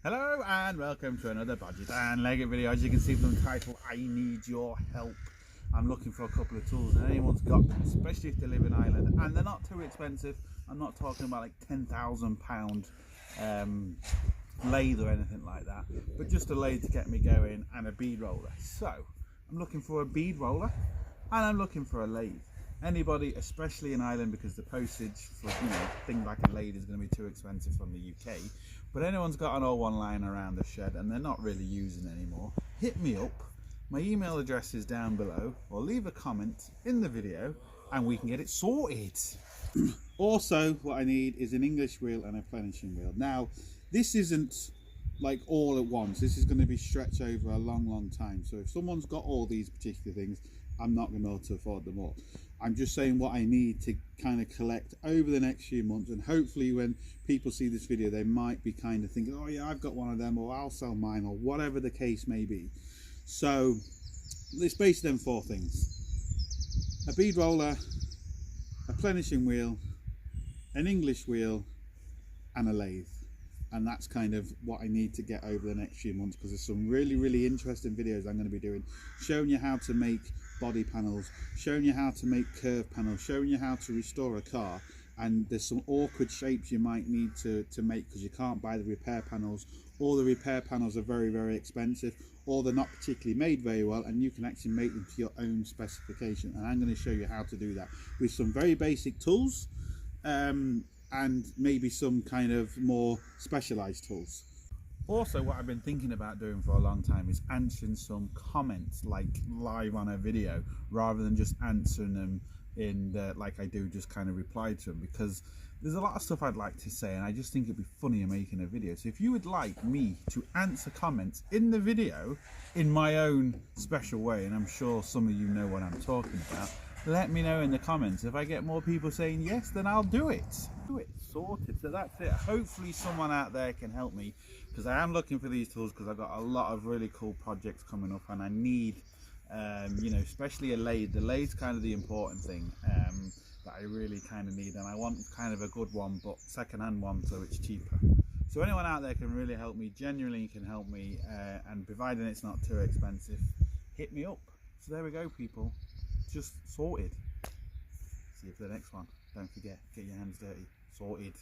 Hello and welcome to another Bodgit and Leggit video. As you can see from the title, I need your help. I'm looking for a couple of tools and anyone's got them, especially if they live in Ireland, and they're not too expensive. I'm not talking about like £10,000 lathe or anything like that, but just a lathe to get me going and a bead roller. So I'm looking for a bead roller and I'm looking for a lathe. Anybody, especially in Ireland, because the postage for things like a lathe is going to be too expensive from the UK, but anyone's got an old one lying around the shed and they're not really using anymore, hit me up. My email address is down below, or leave a comment in the video and we can get it sorted. Also, what I need is an English wheel and a plenishing wheel. Now, this isn't like all at once. This is going to be stretched over a long time. So if someone's got all these particular things, I'm not going to be able to afford them all. I'm just saying what I need to kind of collect over the next few months, and hopefully when people see this video they might be kind of thinking, oh yeah, I've got one of them, or I'll sell mine, or whatever the case may be. So it's based on 4 things: a bead roller, a plenishing wheel, an English wheel and a lathe. And that's kind of what I need to get over the next few months, because there's some really interesting videos I'm going to be doing, showing you how to make body panels, showing you how to make curve panels, showing you how to restore a car. And there's some awkward shapes you might need to make, because you can't buy the repair panels, or the repair panels are very expensive, or they're not particularly made very well, and you can actually make them to your own specification. And I'm going to show you how to do that with some very basic tools, and maybe some kind of more specialized tools. Also, what I've been thinking about doing for a long time is answering some comments like live on a video, rather than just answering them in like I do, just kind of reply to them, because there's a lot of stuff I'd like to say and I just think it'd be funnier making a video. So if you would like me to answer comments in the video in my own special way, and I'm sure some of you know what I'm talking about, let me know in the comments. If I get more people saying yes, then I'll do it. Sorted. So that's it. Hopefully someone out there can help me, because I am looking for these tools, because I've got a lot of really cool projects coming up and I need especially a lathe. The lathe's kind of the important thing that I really kind of need, and I want kind of a good one, but second-hand one, so it's cheaper. So anyone out there can really help me, genuinely can help me, and providing it's not too expensive, hit me up. So there we go, people, just sorted. See you for the next one. Don't forget, get your hands dirty. Sorted.